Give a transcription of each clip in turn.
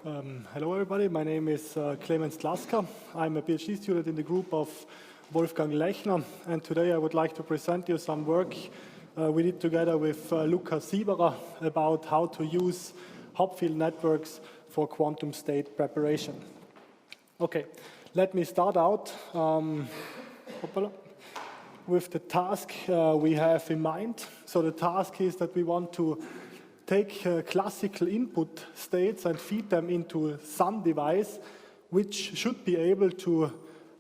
Hello everybody, my name is Clemens Dlaska. I'm a PhD student in the group of Wolfgang Lechner, and today I would like to present you some work we did together with Lukas Sieberer about how to use Hopfield networks for quantum state preparation. Okay, let me start out with the task we have in mind. So the task is that we want to take classical input states and feed them into some device which should be able to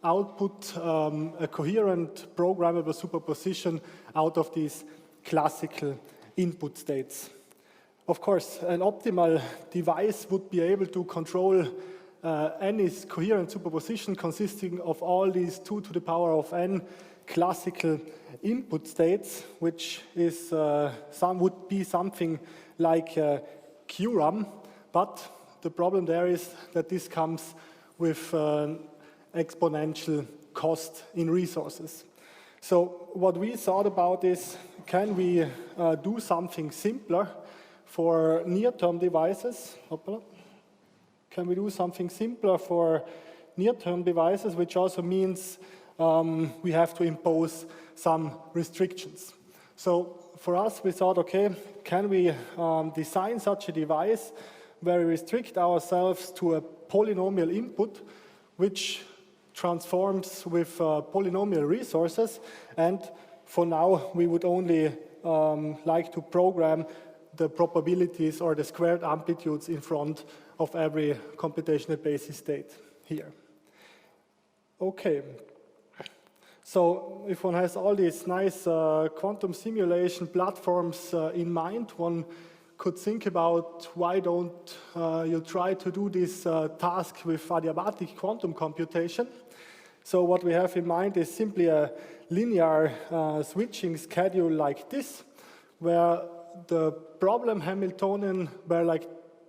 output a coherent programmable superposition out of these classical input states. Of course, an optimal device would be able to control any coherent superposition consisting of all these 2 to the power of n classical input states, which is would be something like QRAM, but the problem there is that this comes with exponential cost in resources. So what we thought about is, can we do something simpler for near-term devices? Can we do something simpler for near-term devices, which also means we have to impose some restrictions. So for us, we thought, okay, can we design such a device where we restrict ourselves to a polynomial input, which transforms with polynomial resources, and for now, we would only like to program the probabilities or the squared amplitudes in front of every computational basis state here. Okay. So if one has all these nice quantum simulation platforms in mind, one could think about why don't you try to do this task with adiabatic quantum computation. So what we have in mind is simply a linear switching schedule like this, where the problem Hamiltonian, where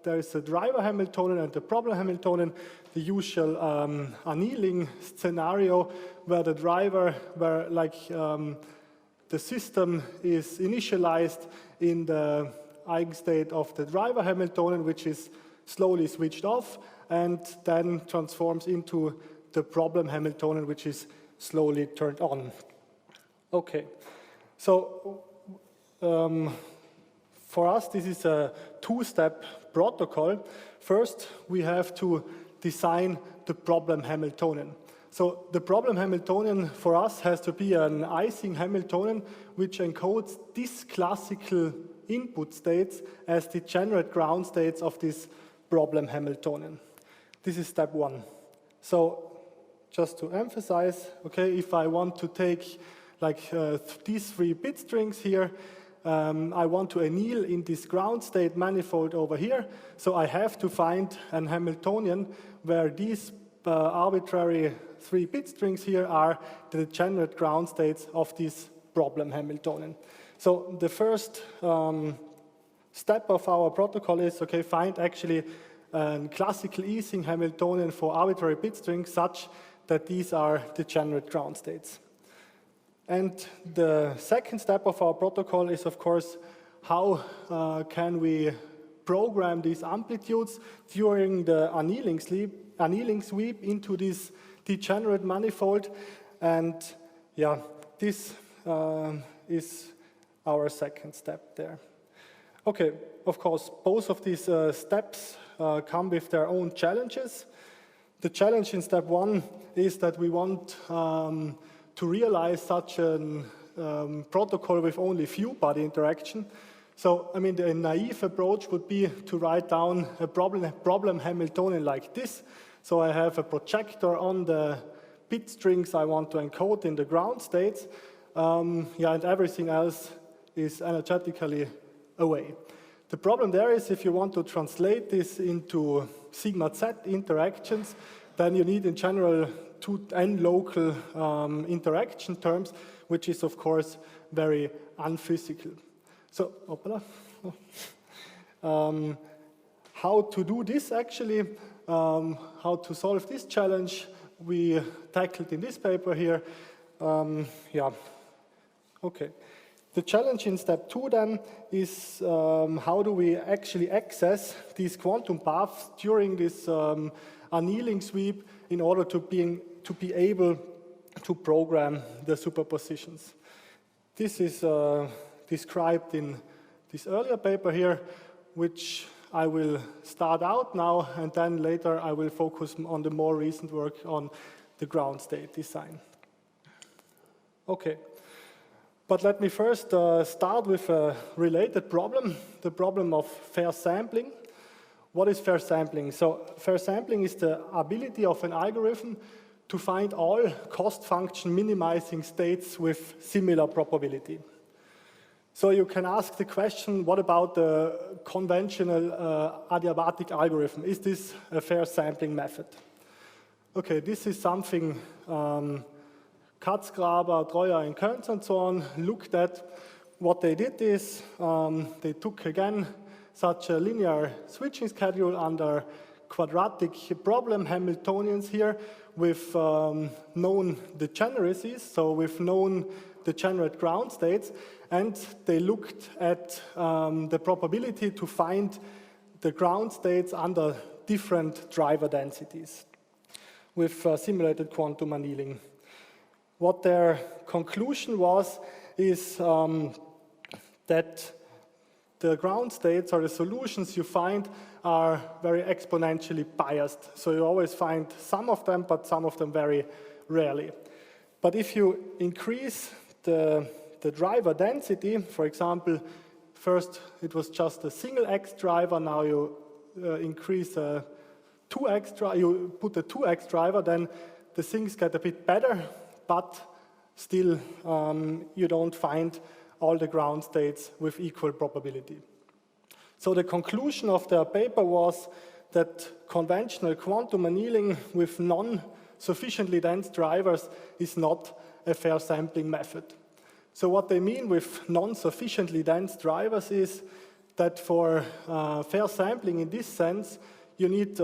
there is a driver Hamiltonian and the problem Hamiltonian, the usual annealing scenario where the driver, the system is initialized in the eigenstate of the driver Hamiltonian, which is slowly switched off and then transforms into the problem Hamiltonian, which is slowly turned on. Okay, so for us, this is a two-step protocol. First, we have to design the problem Hamiltonian. So the problem Hamiltonian for us has to be an Ising Hamiltonian which encodes these classical input states as degenerate ground states of this problem Hamiltonian. This is step one. So just to emphasize, okay, if I want to take these 3 bit strings here, I want to anneal in this ground state manifold over here, so I have to find an Hamiltonian where these arbitrary 3 bit strings here are the degenerate ground states of this problem Hamiltonian. So the first step of our protocol is, okay, find actually a classical Ising Hamiltonian for arbitrary bit strings such that these are degenerate ground states. And the second step of our protocol is, of course, how can we program these amplitudes during the annealing sweep into this degenerate manifold. And yeah, this is our second step there. Okay, of course, both of these steps come with their own challenges. The challenge in step one is that we want to realize such a protocol with only few body interaction. So, I mean, the naive approach would be to write down a problem Hamiltonian like this. So I have a projector on the bit strings I want to encode in the ground states, and everything else is energetically away. The problem there is if you want to translate this into sigma z interactions, then you need in general 2n local interaction terms, which is of course very unphysical. So, how to do this actually, how to solve this challenge, we tackled in this paper here. Okay. The challenge in step 2 then is how do we actually access these quantum paths during this annealing sweep in order to be able to program the superpositions. This is described in this earlier paper here, which I will start out now, and then later I will focus on the more recent work on the ground state design. Okay. But let me first start with a related problem, the problem of fair sampling. What is fair sampling? So fair sampling is the ability of an algorithm to find all cost function minimizing states with similar probability. So you can ask the question, what about the conventional adiabatic algorithm? Is this a fair sampling method? Okay, this is something Katzgraber, Treuer, and Kearns and so on looked at. What they did is they took again such a linear switching schedule under quadratic problem Hamiltonians here with known degeneracies, so with known degenerate ground states, and they looked at the probability to find the ground states under different driver densities with simulated quantum annealing. What their conclusion was is that the ground states or the solutions you find are very exponentially biased. So you always find some of them, but some of them very rarely. But if you increase the driver density, for example, first it was just a single X driver, now you increase a 2X driver, you put a 2X driver, then the things get a bit better, but still you don't find all the ground states with equal probability. So the conclusion of their paper was that conventional quantum annealing with non-sufficiently dense drivers is not a fair sampling method. So what they mean with non-sufficiently dense drivers is that for fair sampling in this sense, you need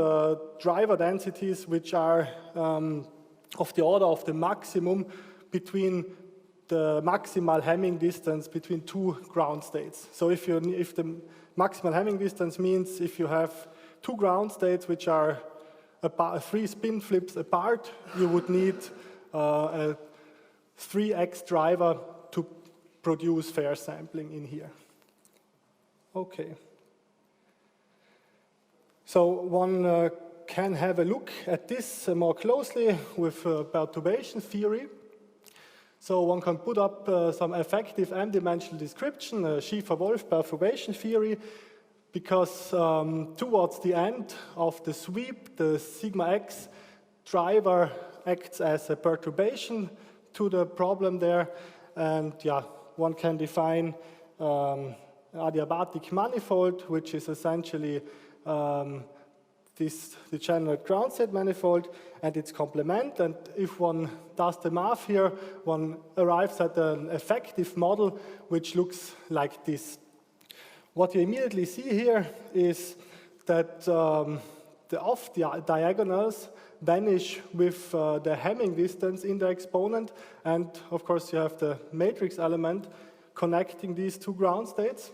driver densities which are of the order of the maximum between the maximal Hamming distance between two ground states. So if the maximal Hamming distance means if you have two ground states which are 3 spin flips apart, you would need a 3x driver to produce fair sampling in here. Okay. So one can have a look at this more closely with perturbation theory. So one can put up some effective m-dimensional description, Schiefer-Wolf perturbation theory, because towards the end of the sweep, the sigma x driver acts as a perturbation to the problem there, and yeah, one can define adiabatic manifold, which is essentially this degenerate ground state manifold and its complement. And if one does the math here, one arrives at an effective model which looks like this. What you immediately see here is that the off-diagonals vanish with the Hamming distance in the exponent, and of course you have the matrix element connecting these two ground states.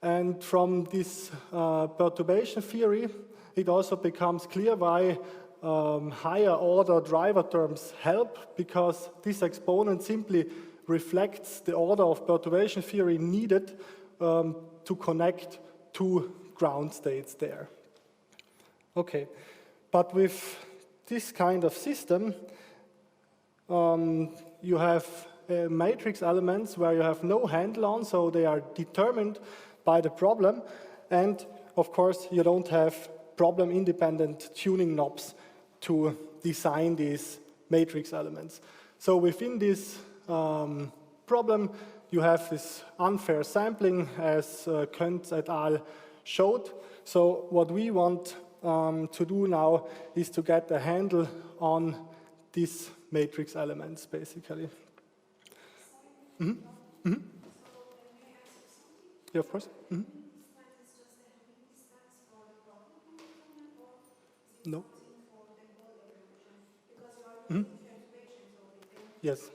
And from this perturbation theory, it also becomes clear why higher order driver terms help, because this exponent simply reflects the order of perturbation theory needed to connect two ground states there. Okay, but with this kind of system, you have matrix elements where you have no handle on, so they are determined by the problem, and of course you don't have problem-independent tuning knobs to design these matrix elements. So within this problem, you have this unfair sampling, as Kuntz et al. Showed. So what we want to do now is to get a handle on these matrix elements, basically. Mm-hmm. Mm-hmm. Yeah, of course. Mm-hmm. No. Mm-hmm. Yes.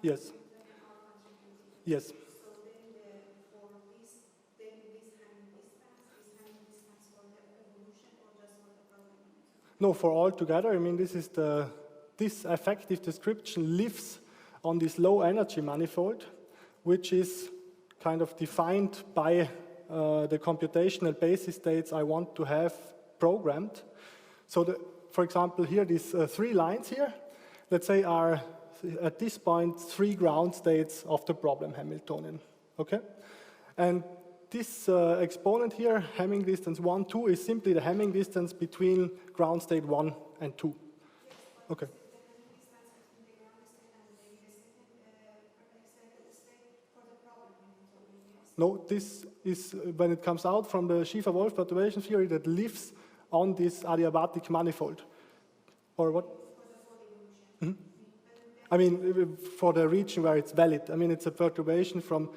Yes. Yes. So then for this, then this Hamming distance for the evolution or just for the problem? No, for all together. I mean, this effective description lives on this low energy manifold, which is kind of defined by the computational basis states I want to have programmed. So, for example, here these 3 lines here, let's say, are at this point 3 ground states of the problem Hamiltonian. Okay, and this exponent here, Hamming distance 1, 2, is simply the Hamming distance between ground state 1 and 2. Okay. No, this is when it comes out from the Schiefer-Wolf perturbation theory that lives on this adiabatic manifold. Or what? Mm-hmm. I mean, for the region where it's valid. I mean, it's a perturbation from,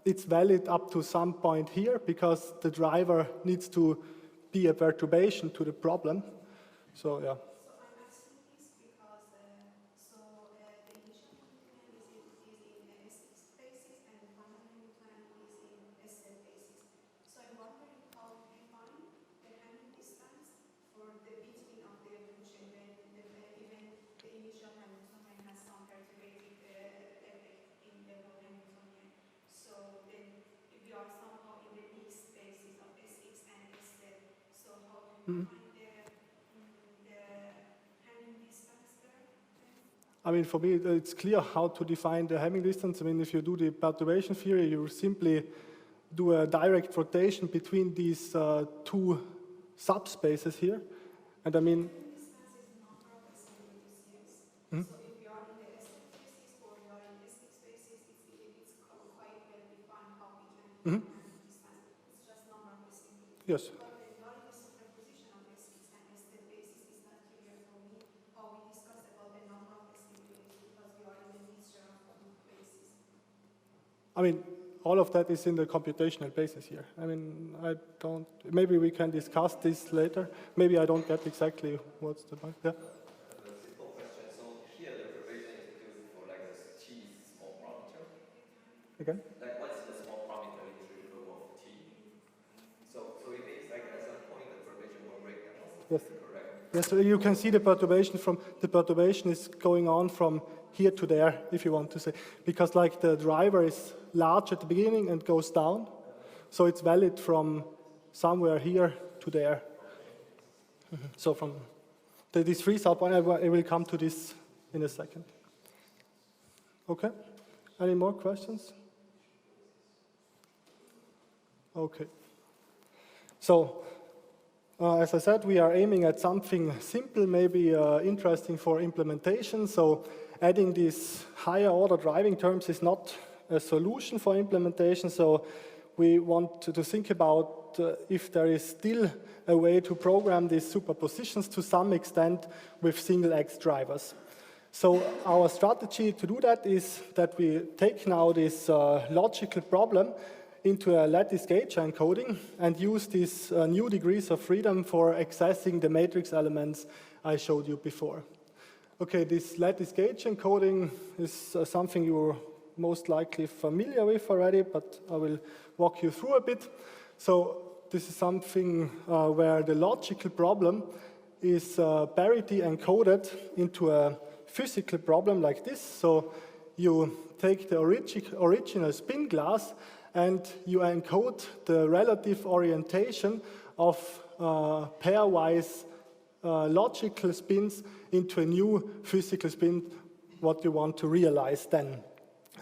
it's valid up to some point here because the driver needs to be a perturbation to the problem. So, yeah. I mean, for me, it's clear how to define the Hamming distance. I mean, if you do the perturbation theory, you simply do a direct rotation between these 2 subspaces here. And I mean, so if you are in the SF spaces or you are in SF spaces, it's quite well defined how we can define distance. It's just number of SFs. Yes. But when you are in the superposition of SFs and SF basis, it's not clear for me how we discuss about the number of SFs because we are in the mixture of 2 bases. I mean, all of that is in the computational basis here. I mean, I don't, maybe we can discuss this later. Maybe I don't get exactly what's the point. Yeah. Again? Like, what's the small parameter integral of t? So it means like at some point the perturbation will break down. Yes. Correct. Yes. So you can see the perturbation is going on from here to there, if you want to say, because like the driver is large at the beginning and goes down, so it's valid from somewhere here to there. So from these 3 subpoints, I will come to this in a second. Okay. Any more questions? Okay. So, as I said, we are aiming at something simple, maybe interesting for implementation. So, adding these higher order driving terms is not a solution for implementation. So, we want to think about if there is still a way to program these superpositions to some extent with single X drivers. So our strategy to do that is that we take now this logical problem into a lattice gauge encoding and use these new degrees of freedom for accessing the matrix elements I showed you before. Okay, this lattice gauge encoding is something you're most likely familiar with already, but I will walk you through a bit. So this is something where the logical problem is parity encoded into a physical problem like this. So you take the original spin glass and you encode the relative orientation of pairwise logical spins into a new physical spin, what you want to realize then.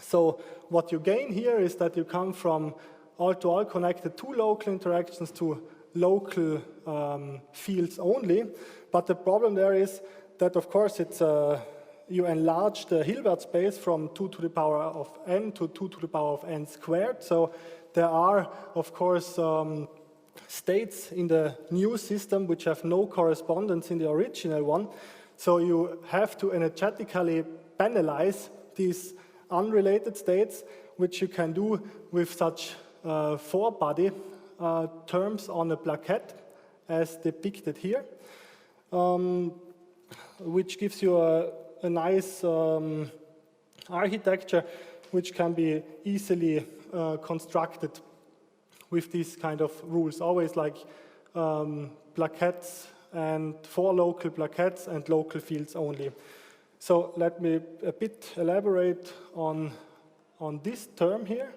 So what you gain here is that you come from all-to-all connected to local interactions to local fields only. But the problem there is that, of course, it's you enlarge the Hilbert space from 2 to the power of n to 2 to the power of n squared. So there are, of course, states in the new system which have no correspondence in the original one. So you have to energetically penalize these unrelated states, which you can do with such four-body terms on a plaquette as depicted here, which gives you a nice architecture which can be easily constructed with these kind of rules, always like plaquettes and 4 local plaquettes and local fields only. So let me a bit elaborate on this term here.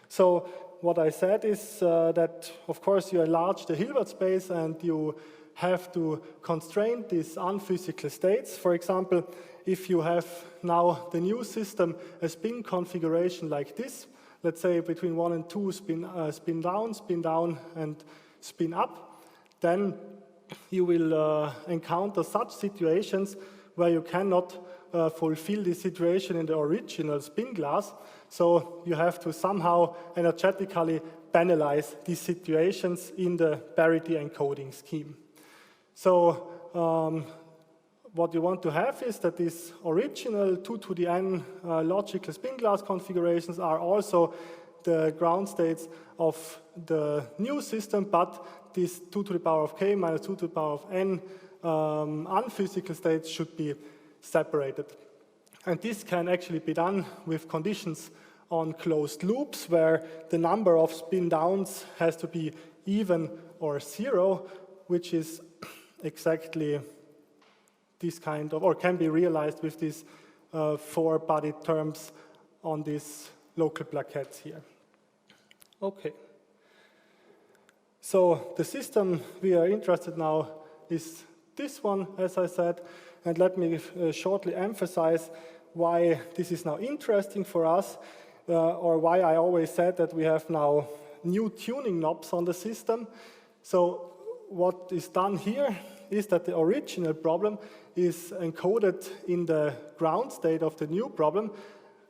So what I said is that, of course, you enlarge the Hilbert space and you have to constrain these unphysical states. For example, if you have now the new system a spin configuration like this, let's say between 1 and 2 spin down, and spin up, then you will encounter such situations where you cannot fulfill the situation in the original spin glass. So you have to somehow energetically penalize these situations in the parity encoding scheme. So what you want to have is that these original 2 to the n logical spin glass configurations are also the ground states of the new system, but these 2 to the power of k minus 2 to the power of n unphysical states should be separated. And this can actually be done with conditions on closed loops where the number of spin downs has to be even or 0, which is exactly this kind of, or can be realized with these 4-bodied terms on these local plaquettes here. Okay. So the system we are interested now is this one, as I said, and let me shortly emphasize why this is now interesting for us, or why I always said that we have now new tuning knobs on the system. So what is done here is that the original problem is encoded in the ground state of the new problem,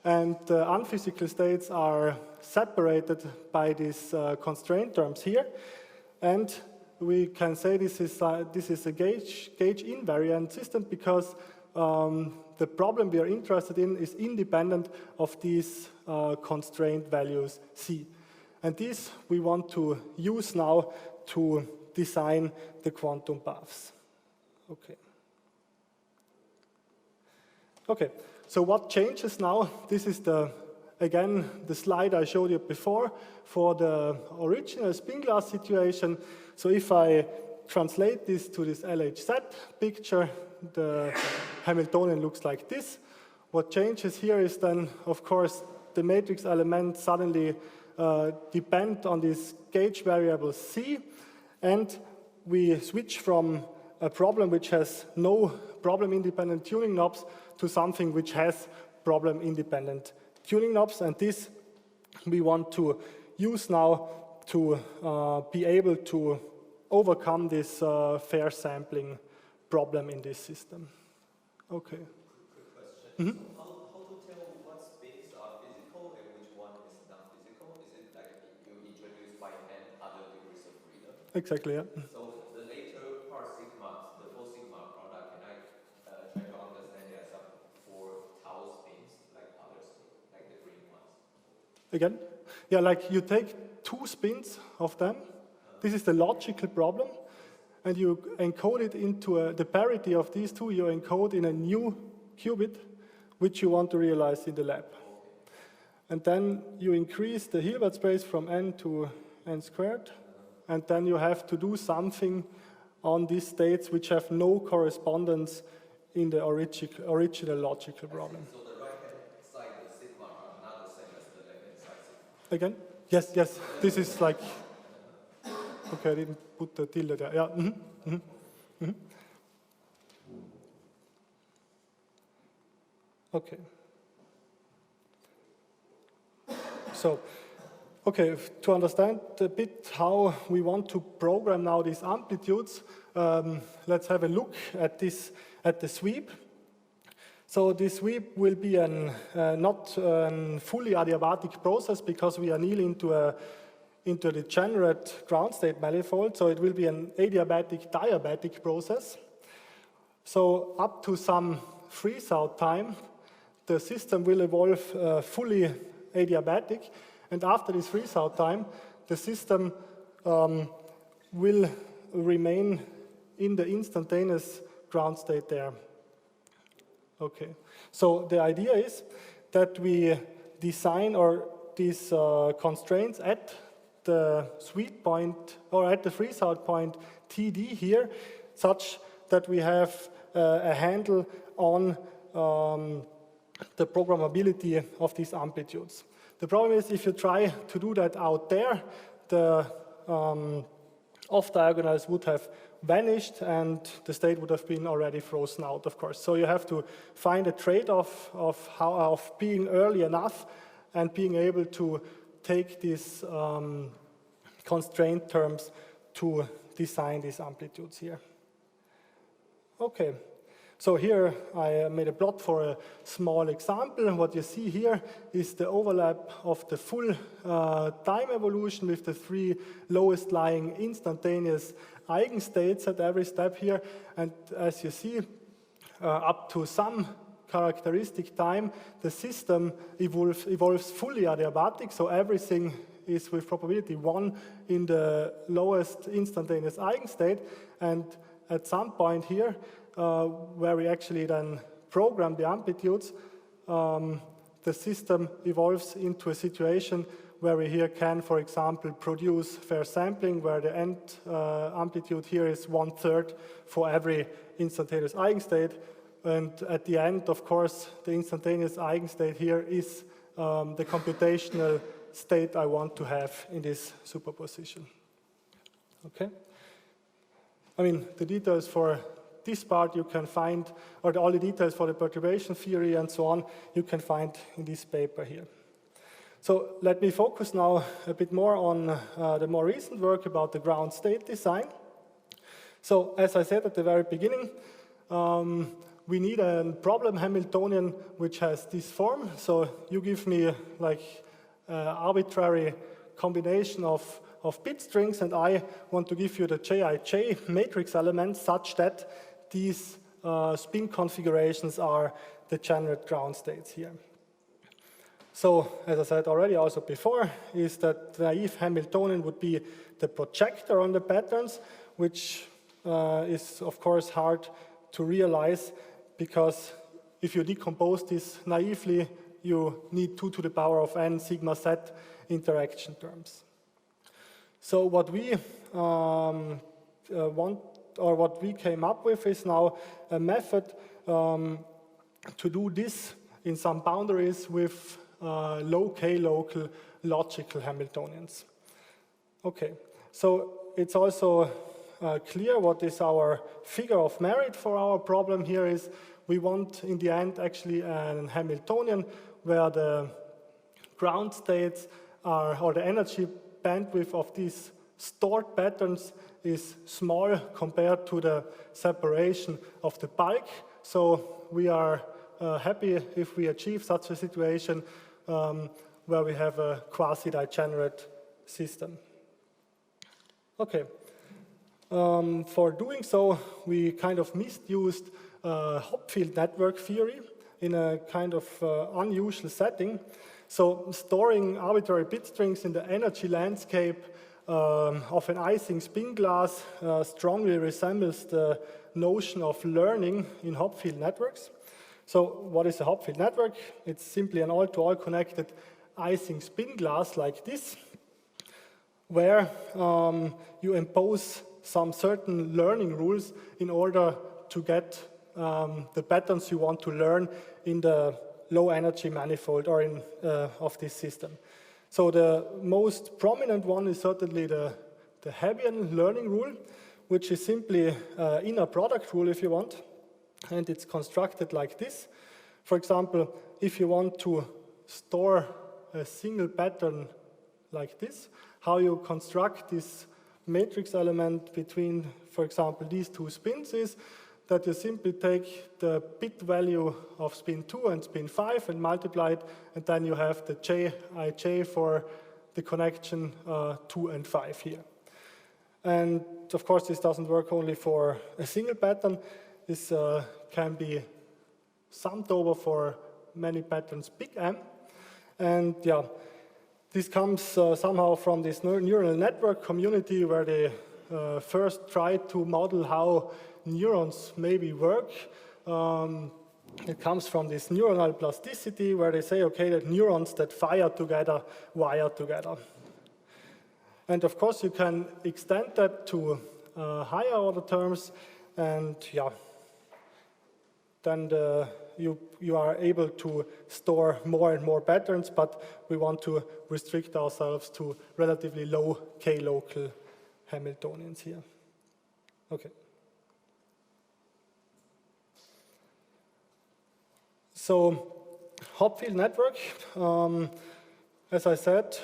and the unphysical states are separated by these constraint terms here. And we can say this is a gauge invariant system because the problem we are interested in is independent of these constraint values C. And this we want to use now to design the quantum paths. Okay. Okay, so what changes now? This is again the slide I showed you before for the original spin glass situation. So if I translate this to this LHZ picture, the Hamiltonian looks like this. What changes here is then, of course, the matrix elements suddenly depend on this gauge variable C, and we switch from a problem which has no problem-independent tuning knobs to something which has problem-independent tuning knobs, and this we want to use now to be able to overcome this fair sampling problem in this system. Okay. Quick question. Mm-hmm. So how to tell what spins are physical and which one is non-physical? Is it like you introduce by hand other degrees of freedom? Exactly, yeah. So the later part sigma, the 4 sigma product, can I try to understand there are some 4 tau spins like other spins, like the green ones? Again? Yeah, like you take 2 spins of them. This is the logical problem. And you encode it into the parity of these 2, you encode in a new qubit, which you want to realize in the lab. And then you increase the Hilbert space from n to n squared, and then you have to do something on these states which have no correspondence in the original logical problem. So the right-hand side, the sigma, are not the same as the left-hand side sigma? Again? Yes, yes. This is like... Okay, I didn't put the tilde there. Yeah. Mm-hmm. Mm-hmm. Mm-hmm. Okay. So, okay, to understand a bit how we want to program now these amplitudes, let's have a look at this, at the sweep. So this sweep will be not a fully adiabatic process because we anneal into a degenerate ground state manifold, so it will be an adiabatic diabatic process. So up to some freeze-out time, the system will evolve fully adiabatic, and after this freeze-out time, the system will remain in the instantaneous ground state there. Okay, so the idea is that we design or these constraints at the sweet point or at the freeze-out point TD here, such that we have a handle on the programmability of these amplitudes. The problem is if you try to do that out there, the off-diagonals would have vanished and the state would have been already frozen out, of course. So you have to find a trade-off of being early enough and being able to take these constraint terms to design these amplitudes here. Okay, so here I made a plot for a small example. What you see here is the overlap of the full time evolution with the 3 lowest lying instantaneous eigenstates at every step here. And as you see, up to some characteristic time, the system evolves fully adiabatic, so everything is with probability 1 in the lowest instantaneous eigenstate, and at some point here, where we actually then program the amplitudes, the system evolves into a situation where we here can, for example, produce fair sampling, where the end amplitude here is 1/3 for every instantaneous eigenstate. And at the end, of course, the instantaneous eigenstate here is the computational state I want to have in this superposition. Okay? I mean, the details for this part you can find, or all the details for the perturbation theory and so on, you can find in this paper here. So let me focus now a bit more on the more recent work about the ground state design. So as I said at the very beginning, we need a problem Hamiltonian which has this form. So you give me like arbitrary combination of bit strings, and I want to give you the Jij matrix elements such that these spin configurations are the generate ground states here. So, as I said already also before, is that the naive Hamiltonian would be the projector on the patterns, which is of course hard to realize, because if you decompose this naively, you need 2 to the power of n sigma z interaction terms. So what we what we came up with is now a method to do this in some boundaries with low k local logical Hamiltonians. Okay, so it's also clear what is our figure of merit for our problem here is we want in the end actually an Hamiltonian where the ground states are, or the energy bandwidth of these stored patterns is small compared to the separation of the bulk. So we are happy if we achieve such a situation where we have a quasi-degenerate system. Okay. For doing so, we kind of misused Hopfield network theory in a kind of unusual setting. So storing arbitrary bit strings in the energy landscape of an Ising spin glass strongly resembles the notion of learning in Hopfield networks. So what is a Hopfield network? It's simply an all-to-all connected Ising spin glass like this, where you impose some certain learning rules in order to get the patterns you want to learn in the low energy manifold or in of this system. So the most prominent one is certainly the Hebbian learning rule, which is simply inner product rule if you want, and it's constructed like this. For example, if you want to store a single pattern like this, how you construct this matrix element between, for example, these 2 spins is that you simply take the bit value of spin 2 and spin 5 and multiply it, and then you have the Jij for the connection 2 and 5 here. And of course, this doesn't work only for a single pattern. This can be summed over for many patterns big M. And yeah, this comes somehow from this neural network community where they first tried to model how neurons maybe work. it comes from this neuronal plasticity, where they say, okay, that neurons that fire together wire together. And of course, you can extend that to higher order terms, and yeah, then you are able to store more and more patterns, but we want to restrict ourselves to relatively low k-local Hamiltonians here. Okay. So, Hopfield network, as I said,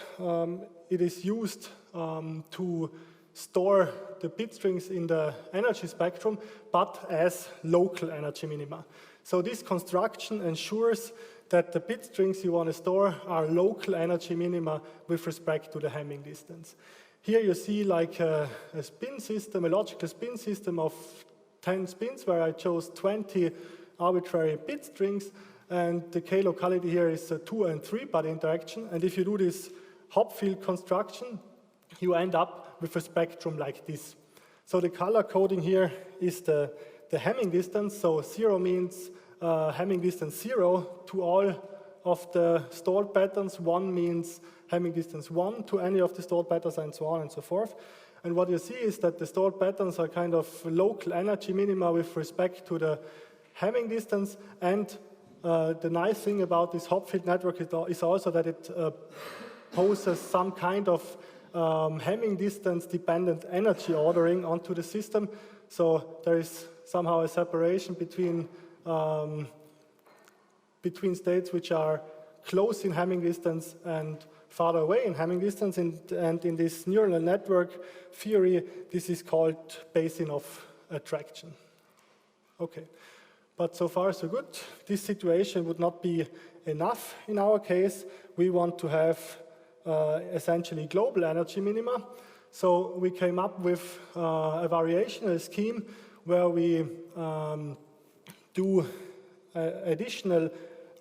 it is used to store the bit strings in the energy spectrum, but as local energy minima. So this construction ensures that the bit strings you want to store are local energy minima with respect to the Hamming distance. Here you see like a spin system, a logical spin system of 10 spins, where I chose 20 arbitrary bit strings, and the k-locality here is a 2 and 3 body interaction. And if you do this Hopfield construction, you end up with a spectrum like this. So the color coding here is the Hamming distance. So 0 means Hamming distance 0 to all of the stored patterns. 1 means Hamming distance 1 to any of the stored patterns, and so on and so forth. And what you see is that the stored patterns are kind of local energy minima with respect to the Hamming distance. And the nice thing about this Hopfield network is also that it poses some kind of Hamming distance dependent energy ordering onto the system. So there is somehow a separation between states which are close in Hamming distance and farther away in Hamming distance. And in this neural network theory, this is called basin of attraction. Okay. But so far, so good. This situation would not be enough in our case. We want to have essentially global energy minima. So we came up with a variational scheme where we do additional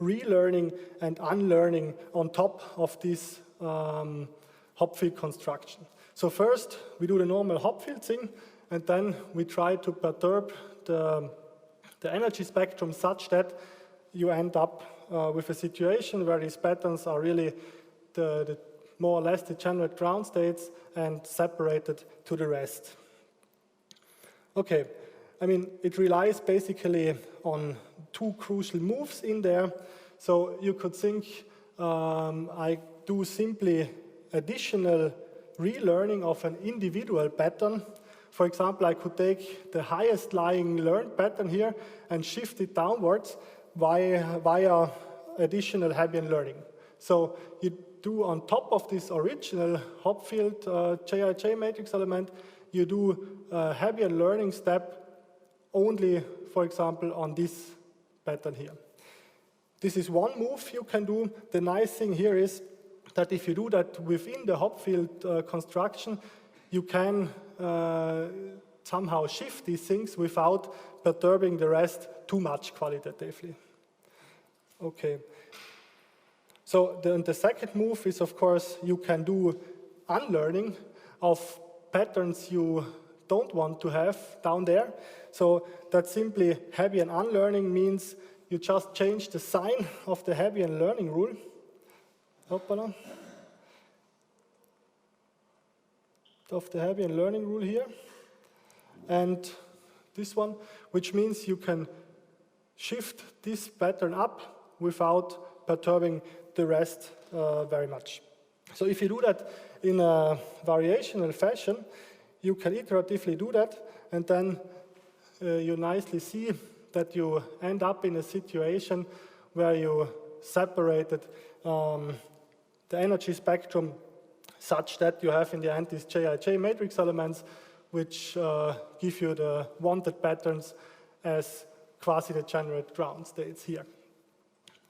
relearning and unlearning on top of this Hopfield construction. So first, we do the normal Hopfield thing, and then we try to perturb the energy spectrum such that you end up with a situation where these patterns are really the more or less degenerate ground states and separated to the rest. Okay, I mean, it relies basically on two crucial moves in there. So you could think I do simply additional relearning of an individual pattern. For example, I could take the highest lying learned pattern here and shift it downwards via additional Hebbian learning. So you do on top of this original Hopfield JIJ matrix element, you do a Hebbian learning step only, for example, on this pattern here. This is one move you can do. The nice thing here is that if you do that within the Hopfield construction, you can somehow shift these things without perturbing the rest too much qualitatively. Okay. So the second move is, of course, you can do unlearning of patterns you don't want to have down there. So that simply Hebbian unlearning means you just change the sign of the Hebbian learning rule. Hoppala. Of the Hebbian learning rule here, and this one, which means you can shift this pattern up without perturbing the rest very much. So if you do that in a variational fashion, you can iteratively do that, and then you nicely see that you end up in a situation where you separated the energy spectrum such that you have in the end these JIJ matrix elements which give you the wanted patterns as quasi-degenerate ground states here.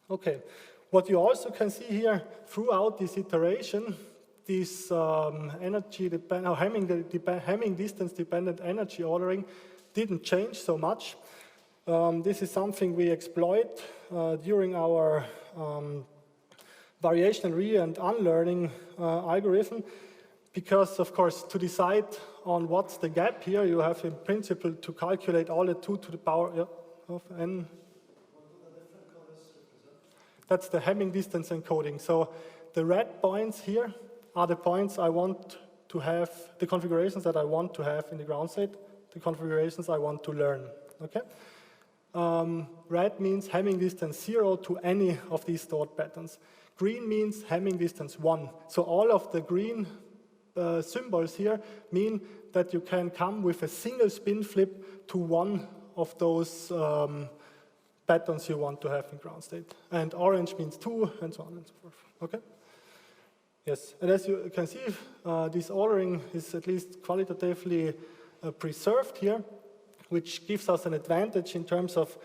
Okay, what you also can see here throughout this iteration, this Hamming distance dependent energy ordering didn't change so much. This is something we exploit during our variational re- and unlearning algorithm, because, of course, to decide on what's the gap here, you have in principle to calculate all the 2 to the power of n. That's the Hamming distance encoding. So the red points here are the points I want to have, the configurations that I want to have in the ground state, the configurations I want to learn, okay? Red means Hamming distance 0 to any of these stored patterns. Green means Hamming distance 1. So all of the green symbols here mean that you can come with a single spin flip to one of those patterns you want to have in ground state. And orange means 2, and so on and so forth, okay? Yes, and as you can see, this ordering is at least qualitatively preserved here, which gives us an advantage in terms of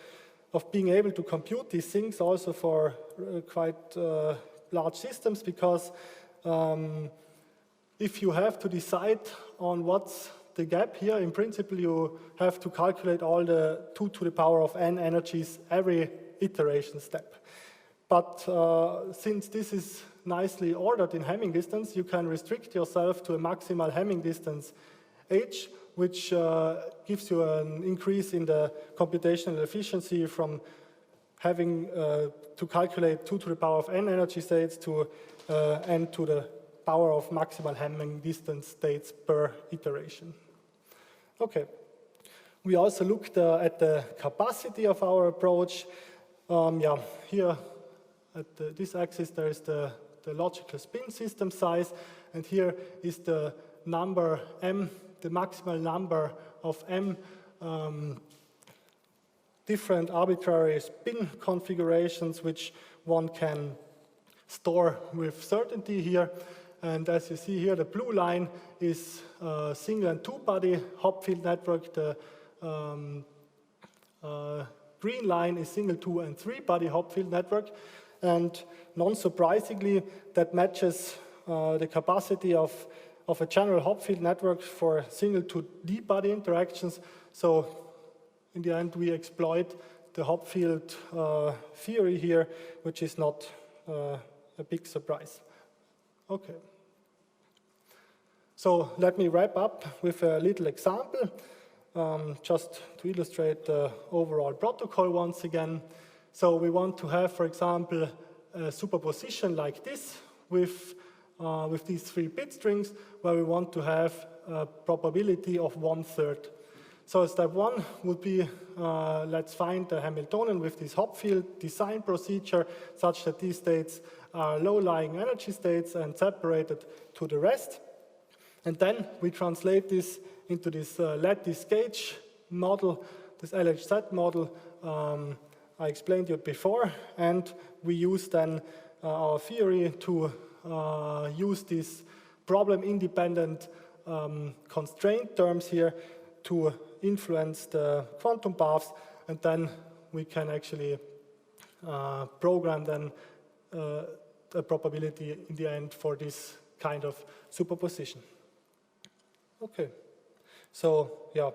being able to compute these things also for quite large systems, because if you have to decide on what's the gap here, in principle you have to calculate all the 2 to the power of n energies every iteration step. But since this is nicely ordered in Hamming distance, you can restrict yourself to a maximal Hamming distance h, which gives you an increase in the computational efficiency from having to calculate 2 to the power of n energy states to n to the power of maximal Hamming distance states per iteration. Okay. We also looked at the capacity of our approach. Here at this axis there is the logical spin system size, and here is the number m, the maximal number of m different arbitrary spin configurations which one can store with certainty here. And as you see here, the blue line is single and two-body Hopfield network. The green line is single, two, and three-body Hopfield network. And non-surprisingly, that matches the capacity of a general Hopfield network for single to d-body interactions. So in the end, we exploit the Hopfield theory here, which is not a big surprise. Okay. So let me wrap up with a little example, just to illustrate the overall protocol once again. So we want to have, for example, a superposition like this with these 3 bit strings, where we want to have a probability of 1/3. So step 1 would be, let's find the Hamiltonian with this Hopfield design procedure such that these states are low-lying energy states and separated to the rest. And then we translate this into this lattice gauge model, this LHZ model I explained you before, and we use then our theory to use these problem-independent constraint terms here to influence the quantum paths, and then we can actually program then a probability in the end for this kind of superposition. Okay, so yeah,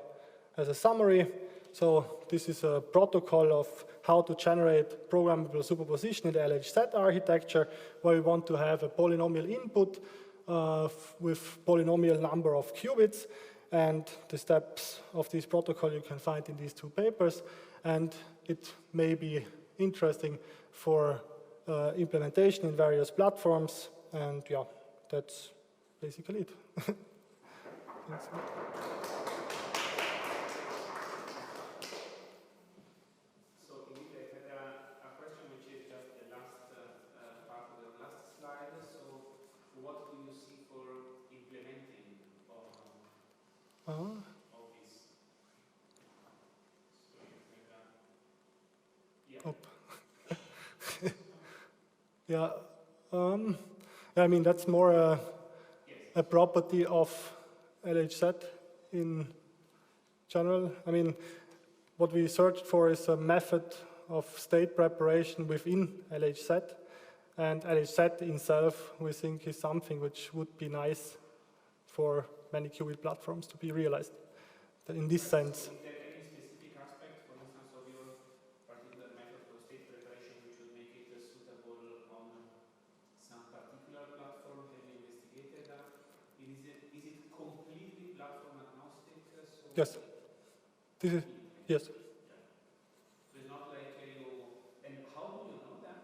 as a summary, so this is a protocol of how to generate programmable superposition in the LHZ architecture, where we want to have a polynomial input with polynomial number of qubits, and the steps of this protocol you can find in these 2 papers, and it may be interesting for implementation in various platforms, and yeah, that's basically it. Thanks. So indeed, I had a question which is just the last part of the last slide. So what do you see for implementing of this? So I mean, that's more a property of LHZ in general. I mean, what we searched for is a method of state preparation within LHZ, and LHZ itself, we think, is something which would be nice for many qubit platforms to be realized in this sense. is there any specific aspect, for instance, of your particular method for state preparation which would make it suitable on some particular platform? Have you investigated that? Is it completely platform agnostic? Yes. This is, yes. So it's not like you, and how do you know that?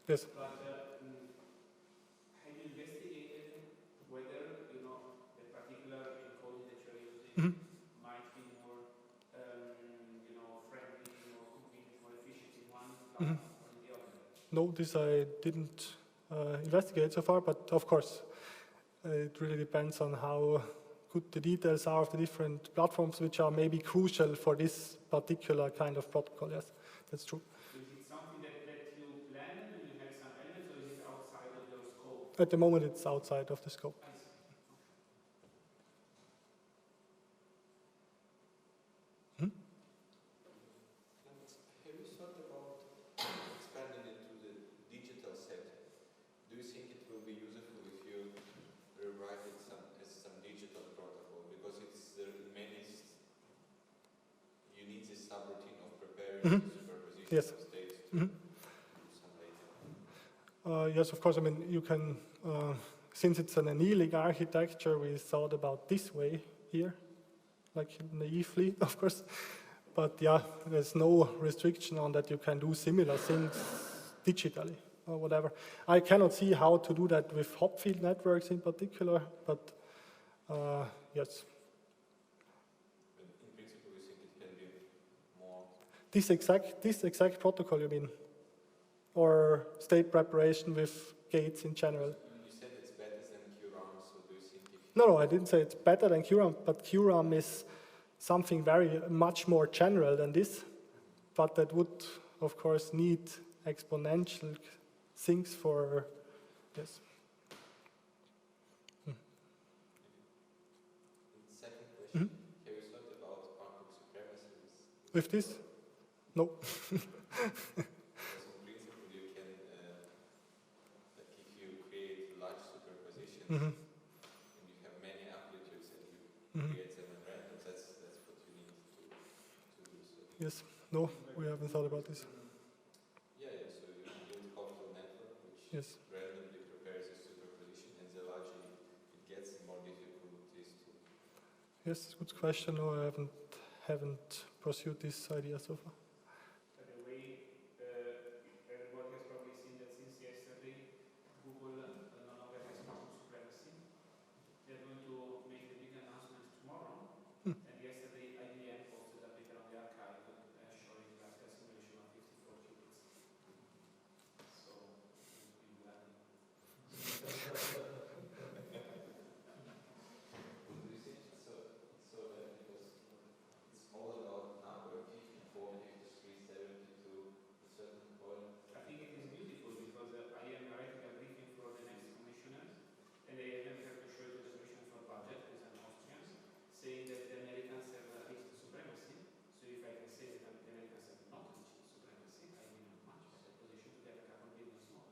Yes. But have you investigated whether, you know, the particular encoding that you're using might be more, you know, friendly, more convenient, more efficient in one platform or in the other? No, this I didn't investigate so far, but of course, it really depends on how good the details are of the different platforms, which are maybe crucial for this particular kind of protocol. Yes, that's true. So is it something that you plan? Do you have some elements, or is it outside of your scope? At the moment, it's outside of the scope. I see. Have you thought about expanding into the digital set? Do you think it will be useful if you rewrite it as some digital protocol? Because it's you need this subroutine of preparing the superposition Yes. of states to do some later. Yes, of course. I mean, you can, since it's an annealing architecture, we thought about this way here, like naively, of course. But yeah, there's no restriction on that. You can do similar things digitally or whatever. I cannot see how to do that with Hopfield networks in particular, but yes. In principle, you think it can be more? This exact protocol, you mean? Or state preparation with gates in general? You said it's better than QRAM, so do you think if... No, I didn't say it's better than QRAM, but QRAM is something very much more general than this, but that would, of course, need exponential things for, yes. Second question, have you thought about quantum supremacy With this? No. Because in principle you can, like if you create large superpositions and you have many amplitudes and you create them at random, that's what you need to do. So Yes, no, we haven't thought about this. yeah, so you build Hopfield network which Yes. randomly prepares a superposition, and the larger it gets, the more difficult it is to... Yes, good question. No, I haven't pursued this idea so far. By the way, everybody has probably seen that since yesterday, Google no longer has quantum supremacy. They're going to make the big announcement tomorrow. And yesterday, IBM posted a paper on the archive showing like a simulation of 54 qubits. So, we've been learning. Because it's all about number 54, 53, 72, a certain point. I think it is beautiful because I am writing a briefing for the next commissioners, and I even have to show it to the Commission for Budget, who is an Austrian, saying that the Americans have reached supremacy. So if I can say that the Americans have not reached supremacy, I will be in a much better position to get a couple billion more.